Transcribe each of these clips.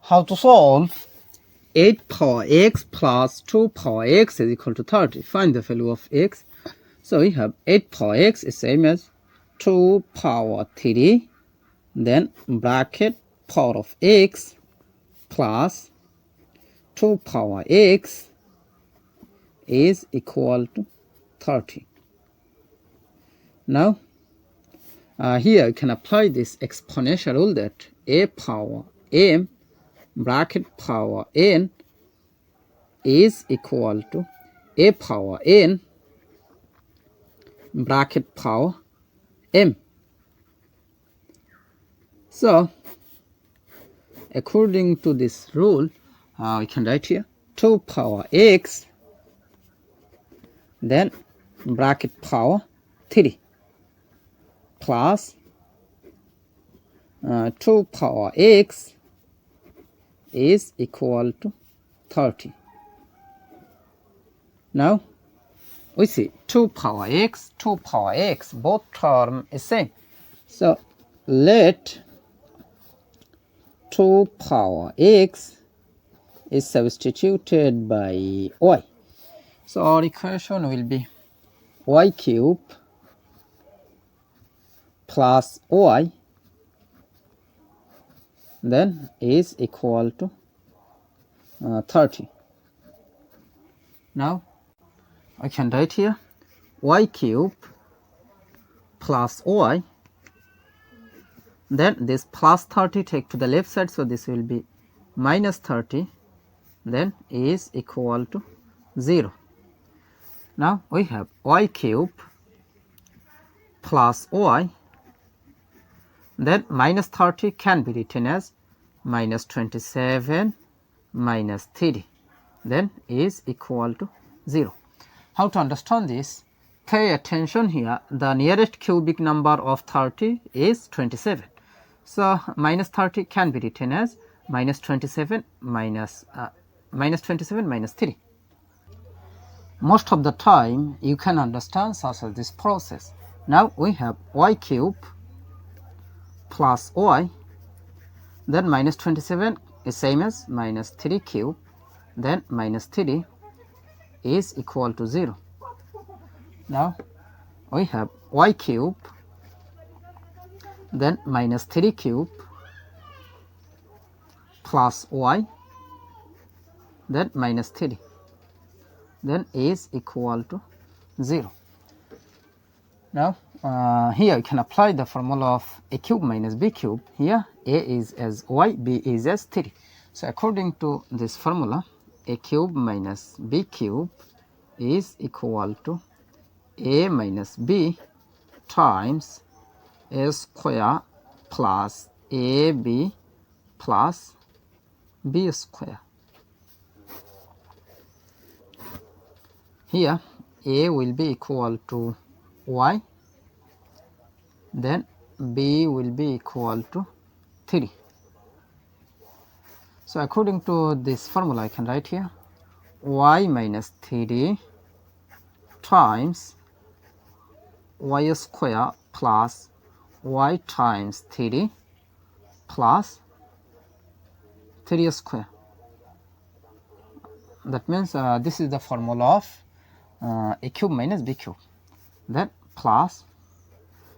How to solve 8 power x plus 2 power x is equal to 30. Find the value of x. So we have 8 power x is same as 2 power 3, then bracket power of x plus 2 power x is equal to 30. Now here you can apply this exponential rule that a power m bracket power n is equal to a power n bracket power m. So according to this rule, we can write here 2 power x, then bracket power 3 plus 2 power x is equal to 30. Now we see 2 power x, both term is same. So let 2 power x is substituted by y. So our equation will be y cube plus y then is equal to 30. Now I can write here y cube plus y, then this plus 30 take to the left side, so this will be minus 30, then is equal to 0. Now we have y cube plus y, then minus 30 can be written as minus 27 minus 3, then is equal to 0. How to understand this? Pay attention here. The nearest cubic number of 30 is 27. So minus 30 can be written as minus 27 minus 3. Most of the time you can understand such as this process. Now we have y cube plus y, then minus 27 is same as minus 3 cube, then minus 3 is equal to 0. Now we have y cube, then minus 3 cube plus y, then minus 3, then is equal to 0. Now here you can apply the formula of a cube minus b cube. Here a is as y, b is as 3. So according to this formula, a cube minus b cube is equal to a minus b times a square plus ab plus b square. Here a will be equal to y, then b will be equal to 3. So according to this formula I can write here y minus 3 times y square plus y times 3 plus 3 square. That means this is the formula of a cube minus b cube. Then plus,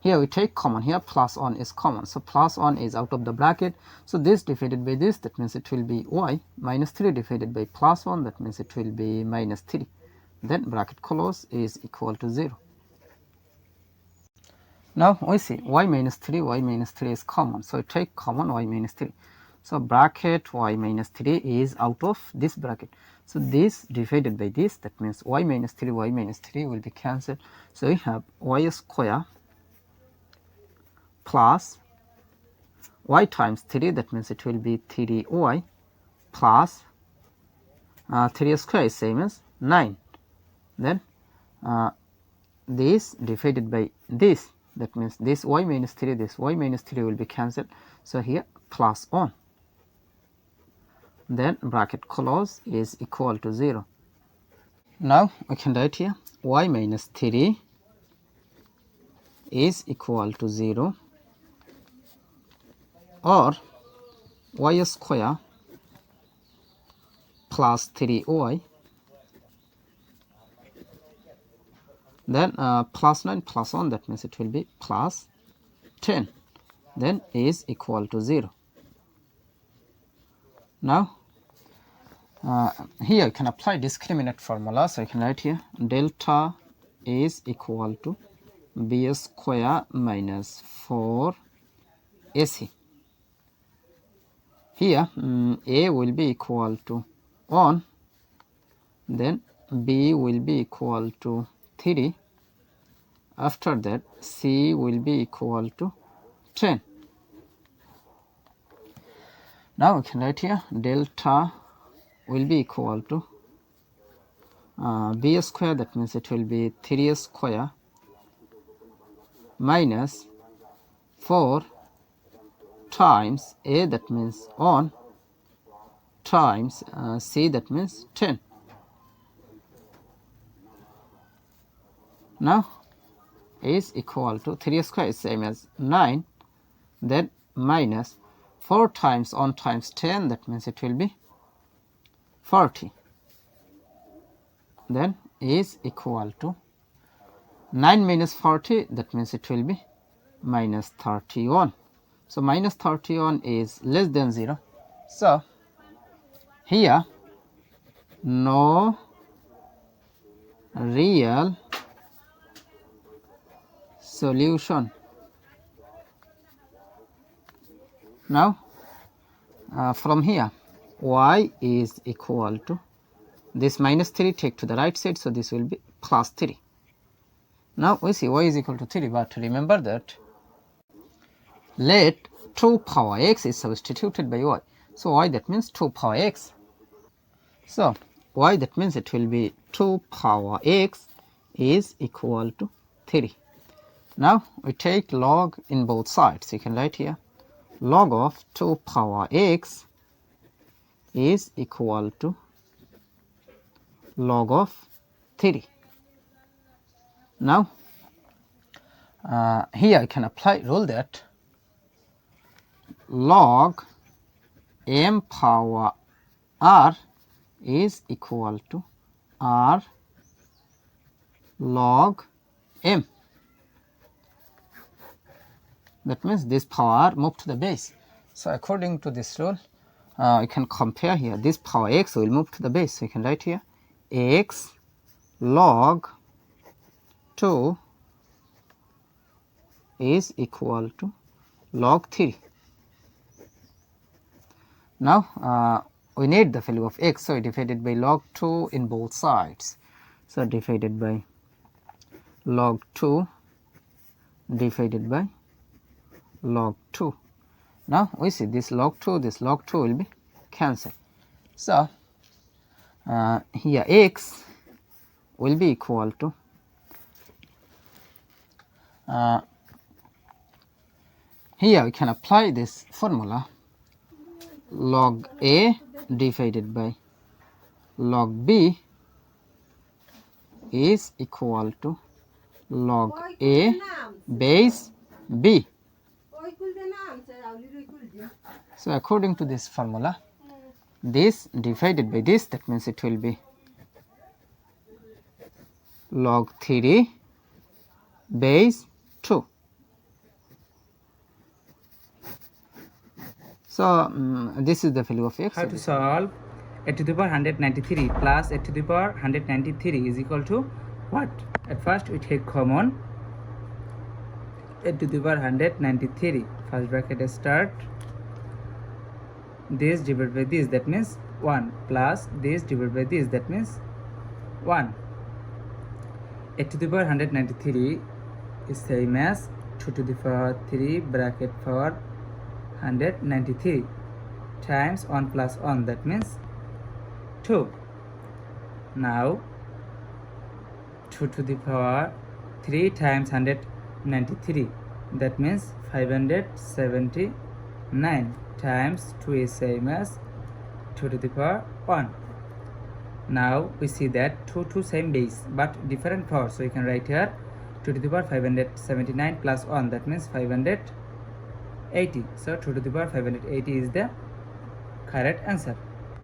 here we take common, here plus 1 is common, so plus 1 is out of the bracket, so this divided by this, that means it will be y, minus 3 divided by plus 1, that means it will be minus 3, then bracket close is equal to 0. Now we see y minus 3 is common, so take common y minus 3, so bracket y minus 3 is out of this bracket, so this divided by this, that means y minus 3 will be cancelled, so we have y square plus y times 3, that means it will be 3y plus 3 square is same as 9, then this divided by this, that means this y minus 3 will be cancelled, so here plus 1, then bracket close is equal to 0. Now we can write here y minus 3 is equal to 0, or y square plus 3y, then plus 9 plus 1, that means it will be plus 10, then is equal to 0. Now here you can apply discriminant formula, so you can write here delta is equal to b square minus 4 ac. Here a will be equal to 1, then b will be equal to 3, after that c will be equal to 10. Now we can write here delta will be equal to b square, that means it will be 3 square minus 4 times a, that means 1, times c, that means 10. Now is equal to 3 square is same as 9, then minus 4 times 1 times 10, that means it will be 40, then is equal to 9 minus 40, that means it will be minus 31. So minus 31 is less than 0. So here no real solution. Now from here y is equal to this minus 3 take to the right side, so this will be plus 3. Now we see y is equal to 3, but remember that let 2 power x is substituted by y. So y, that means 2 power x. So y, that means it will be 2 power x is equal to 3. Now we take log in both sides. You can write here log of 2 power x is equal to log of 3. Now here I can apply rule that log m power r is equal to r log m. That means this power move to the base. So according to this rule, you can compare here. This power x will move to the base. So you can write here x log 2 is equal to log 3. Now we need the value of x, so we divided by log 2 in both sides. So divided by log 2 divided by log 2. Now we see this log 2 will be cancelled. So here x will be equal to here we can apply this formula log a divided by log b is equal to log a base b. So according to this formula, this divided by this, that means it will be log 3 base 2. So this is the value of x. How to solve a to the power 193 plus a to the power 193 is equal to what? At first we take common a to the power 193, first bracket start, this divided by this, that means 1, plus this divided by this, that means 1. A to the power 193 is same as 2 to the power 3 bracket for 193 times 1 plus 1, that means 2. Now 2 to the power 3 times 193, that means 579 times 2 is same as 2 to the power 1. Now we see that 2 same base but different power, so you can write here 2 to the power 579 plus 1, that means 580. So 2 to the power 580 is the correct answer.